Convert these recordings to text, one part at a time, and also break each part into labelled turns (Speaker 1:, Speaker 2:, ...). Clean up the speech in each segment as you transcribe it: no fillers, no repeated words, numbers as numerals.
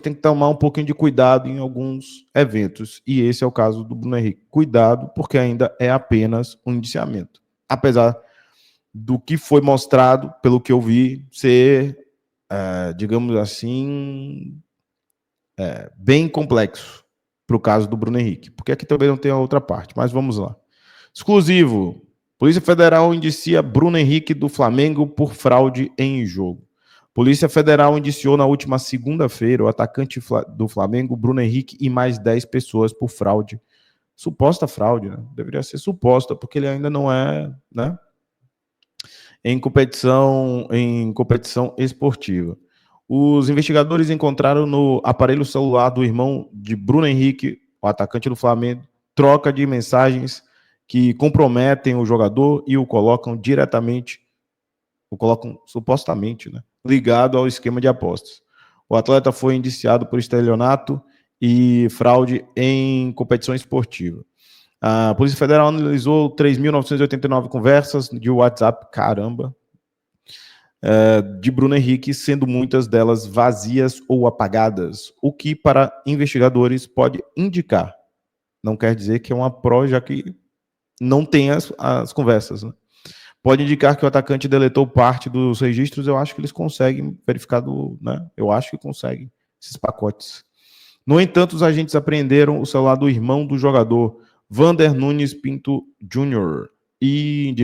Speaker 1: tem que tomar um pouquinho de cuidado em alguns eventos. E esse é o caso do Bruno Henrique. Cuidado, porque ainda é apenas um indiciamento. Apesar do que foi mostrado, pelo que eu vi, ser, digamos assim, bem complexo para o caso do Bruno Henrique. Porque aqui também não tem a outra parte, mas vamos lá. Exclusivo. Polícia Federal indicia Bruno Henrique do Flamengo por fraude em jogo. Polícia Federal indiciou na última segunda-feira o atacante do Flamengo, Bruno Henrique, e mais 10 pessoas por fraude. Suposta fraude, né? Deveria ser suposta, porque ele ainda não é, né? Em competição esportiva. Os investigadores encontraram no aparelho celular do irmão de Bruno Henrique, o atacante do Flamengo, troca de mensagens que comprometem o jogador e o colocam diretamente, supostamente, né, ligado ao esquema de apostas. O atleta foi indiciado por estelionato e fraude em competição esportiva. A Polícia Federal analisou 3.989 conversas de WhatsApp, caramba, de Bruno Henrique, sendo muitas delas vazias ou apagadas, o que para investigadores pode indicar. Não quer dizer que é uma pró, já que não tem as conversas, né? Pode indicar que o atacante deletou parte dos registros. Eu acho que eles conseguem verificar, né? Eu acho que conseguem esses pacotes. No entanto, os agentes apreenderam o celular do irmão do jogador, Vander Nunes Pinto Jr., e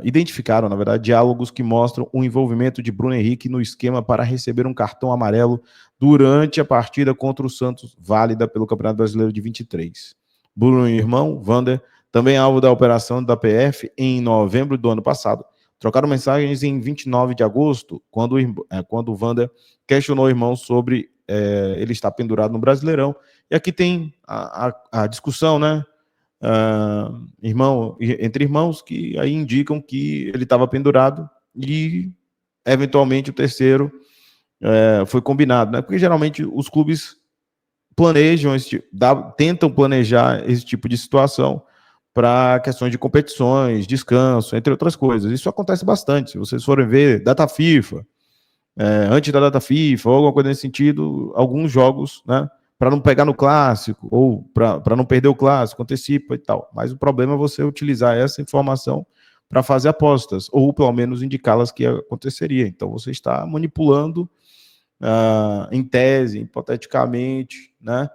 Speaker 1: identificaram, na verdade, diálogos que mostram o envolvimento de Bruno Henrique no esquema para receber um cartão amarelo durante a partida contra o Santos, válida pelo Campeonato Brasileiro de 23. Bruno e irmão, Vander, também alvo da operação da PF em novembro do ano passado, trocaram mensagens em 29 de agosto, quando o Vander questionou o irmão sobre ele estar pendurado no Brasileirão. E aqui tem a discussão, né? Entre irmãos, que aí indicam que ele estava pendurado e, eventualmente, o terceiro foi combinado, né? Porque geralmente os clubes planejam, tentam planejar esse tipo de situação para questões de competições, descanso, entre outras coisas. Isso acontece bastante. Se vocês forem ver data FIFA, antes da data FIFA, ou alguma coisa nesse sentido, alguns jogos, né? Para não pegar no clássico, ou para não perder o clássico, antecipa e tal. Mas o problema é você utilizar essa informação para fazer apostas, ou pelo menos indicá-las que aconteceria. Então você está manipulando, em tese, hipoteticamente, né,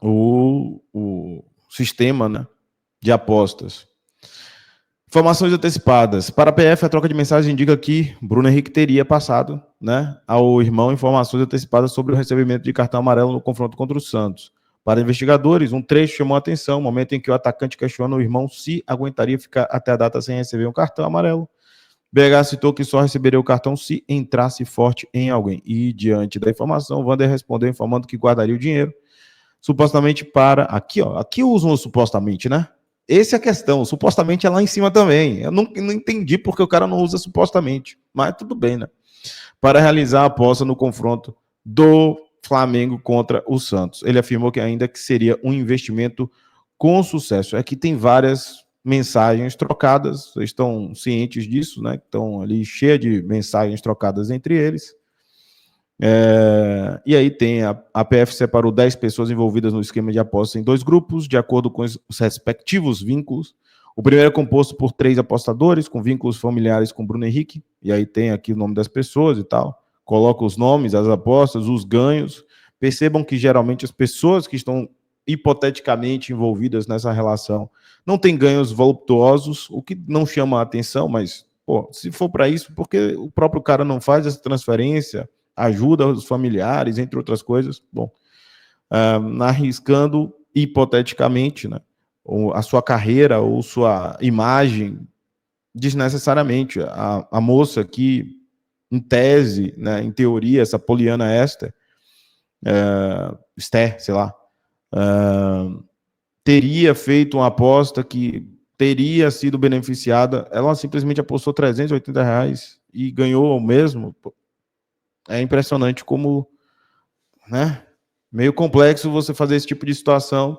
Speaker 1: o sistema, né, de apostas. Informações antecipadas. Para a PF, a troca de mensagens indica que Bruno Henrique teria passado, né, ao irmão informações antecipadas sobre o recebimento de cartão amarelo no confronto contra o Santos. Para investigadores, um trecho chamou a atenção, no momento em que o atacante questiona o irmão se aguentaria ficar até a data sem receber um cartão amarelo. BH citou que só receberia o cartão se entrasse forte em alguém. E, diante da informação, Vander respondeu informando que guardaria o dinheiro, supostamente para... Aqui usam o supostamente, né? Essa é a questão. Supostamente é lá em cima também. Eu não entendi porque o cara não usa supostamente. Mas tudo bem, né? Para realizar a aposta no confronto do Flamengo contra o Santos. Ele afirmou que ainda que seria um investimento com sucesso. Aqui tem várias mensagens trocadas. Vocês estão cientes disso, né? Estão ali cheia de mensagens trocadas entre eles. E aí tem a PF separou 10 pessoas envolvidas no esquema de aposta em 2 grupos, de acordo com os respectivos vínculos. O primeiro é composto por 3 apostadores, com vínculos familiares com Bruno Henrique, e aí tem aqui o nome das pessoas e tal, coloca os nomes, as apostas, os ganhos. Percebam que geralmente as pessoas que estão hipoteticamente envolvidas nessa relação não têm ganhos voluptuosos, o que não chama a atenção, mas, se for para isso, porque o próprio cara não faz essa transferência, ajuda os familiares, entre outras coisas, arriscando hipoteticamente, né, a sua carreira ou sua imagem desnecessariamente. A moça que, em tese, né, em teoria, essa Poliana Esther, sei lá, teria feito uma aposta que teria sido beneficiada, ela simplesmente apostou R$380 e ganhou o mesmo. É impressionante como, né, meio complexo você fazer esse tipo de situação,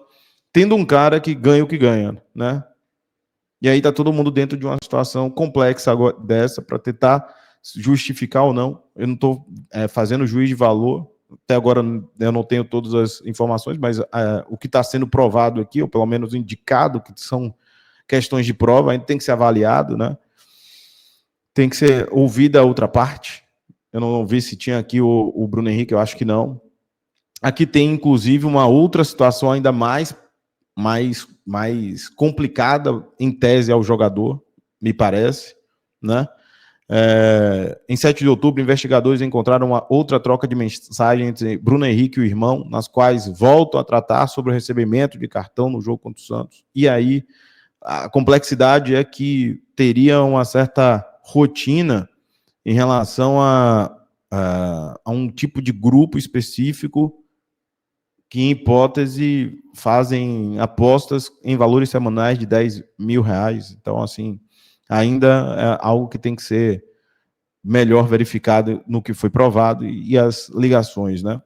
Speaker 1: tendo um cara que ganha o que ganha, né? E aí tá todo mundo dentro de uma situação complexa agora, dessa, para tentar justificar ou não. Eu não estou fazendo juízo de valor. Até agora eu não tenho todas as informações, mas o que está sendo provado aqui, ou pelo menos indicado, que são questões de prova, ainda tem que ser avaliado, né? Tem que ser ouvida a outra parte. Eu não vi se tinha aqui o Bruno Henrique, eu acho que não. Aqui tem, inclusive, uma outra situação ainda mais complicada, em tese, ao jogador, me parece, né? Em 7 de outubro, investigadores encontraram uma outra troca de mensagem entre Bruno Henrique e o irmão, nas quais voltam a tratar sobre o recebimento de cartão no jogo contra o Santos. E aí, a complexidade é que teria uma certa rotina em relação a um tipo de grupo específico que, em hipótese, fazem apostas em valores semanais de R$10 mil. Então, assim, ainda é algo que tem que ser melhor verificado no que foi provado, e as ligações, né?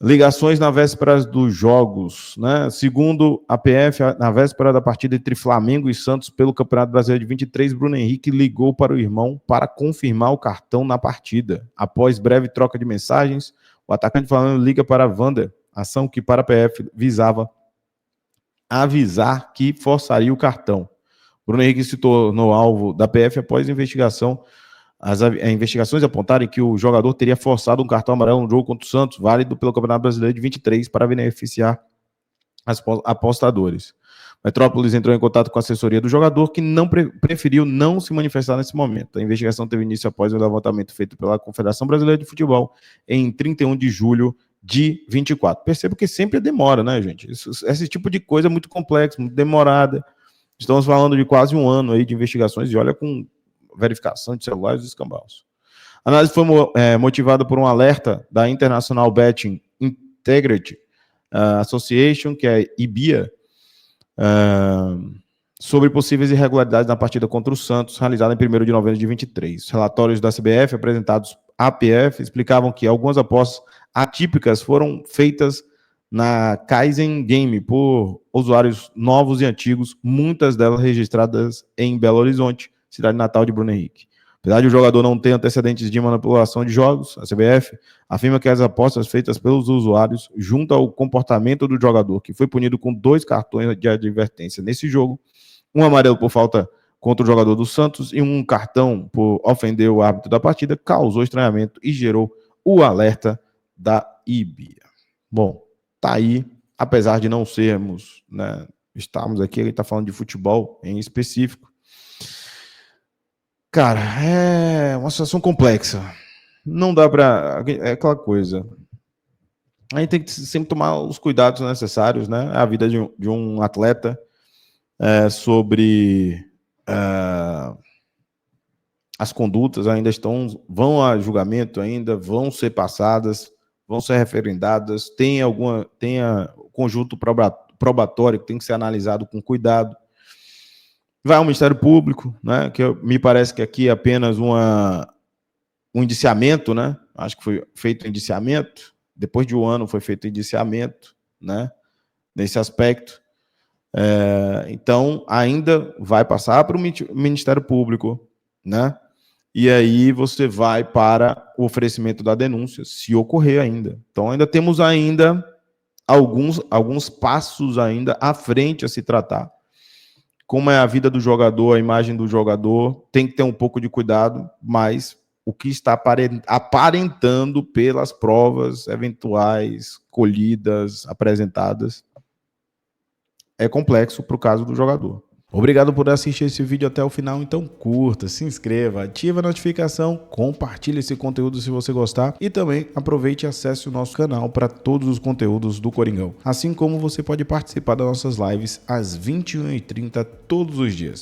Speaker 1: Ligações na véspera dos jogos, né? Segundo a PF, na véspera da partida entre Flamengo e Santos pelo Campeonato Brasileiro de 23, Bruno Henrique ligou para o irmão para confirmar o cartão na partida. Após breve troca de mensagens, o atacante Flamengo liga para Wander, ação que para a PF visava avisar que forçaria o cartão. Bruno Henrique se tornou alvo da PF após a investigação. As investigações apontaram que o jogador teria forçado um cartão amarelo no jogo contra o Santos, válido pelo Campeonato Brasileiro de 23, para beneficiar as apostadores. Metrópolis entrou em contato com a assessoria do jogador, que preferiu não se manifestar nesse momento. A investigação teve início após o levantamento feito pela Confederação Brasileira de Futebol em 31 de julho de 24. Percebo que sempre demora, né, gente? Esse tipo de coisa é muito complexa, muito demorada. Estamos falando de quase um ano aí de investigações, e olha, com verificação de celulares e escambaus. A análise foi motivada por um alerta da International Betting Integrity Association, que é IBIA, sobre possíveis irregularidades na partida contra o Santos, realizada em 1º de novembro de 23. Os relatórios da CBF, apresentados à PF, explicavam que algumas apostas atípicas foram feitas na Kaizen Game por usuários novos e antigos, muitas delas registradas em Belo Horizonte, cidade natal de Bruno Henrique. Apesar de o jogador não ter antecedentes de manipulação de jogos, a CBF afirma que as apostas feitas pelos usuários, junto ao comportamento do jogador, que foi punido com 2 cartões de advertência nesse jogo, um amarelo por falta contra o jogador do Santos e um cartão por ofender o árbitro da partida, causou estranhamento e gerou o alerta da IBIA. Bom, tá aí, apesar de não sermos, né, estamos aqui, ele está falando de futebol em específico. Cara, é uma situação complexa. Não dá para... É aquela coisa. A gente tem que sempre tomar os cuidados necessários, né? A vida de um atleta, sobre as condutas ainda vão a julgamento, ainda vão ser passadas, vão ser referendadas, tem conjunto probatório que tem que ser analisado com cuidado. Vai ao Ministério Público, né, que me parece que aqui é apenas um indiciamento, né? Acho que foi feito indiciamento, depois de um ano foi feito indiciamento, né, nesse aspecto. Então, ainda vai passar para o Ministério Público, né? E aí você vai para o oferecimento da denúncia, se ocorrer ainda. Então, ainda temos alguns passos ainda à frente a se tratar. Como é a vida do jogador, a imagem do jogador, tem que ter um pouco de cuidado, mas o que está aparentando pelas provas eventuais, colhidas, apresentadas, é complexo para o caso do jogador. Obrigado por assistir esse vídeo até o final, então curta, se inscreva, ative a notificação, compartilhe esse conteúdo se você gostar e também aproveite e acesse o nosso canal para todos os conteúdos do Coringão. Assim como você pode participar das nossas lives às 21h30 todos os dias.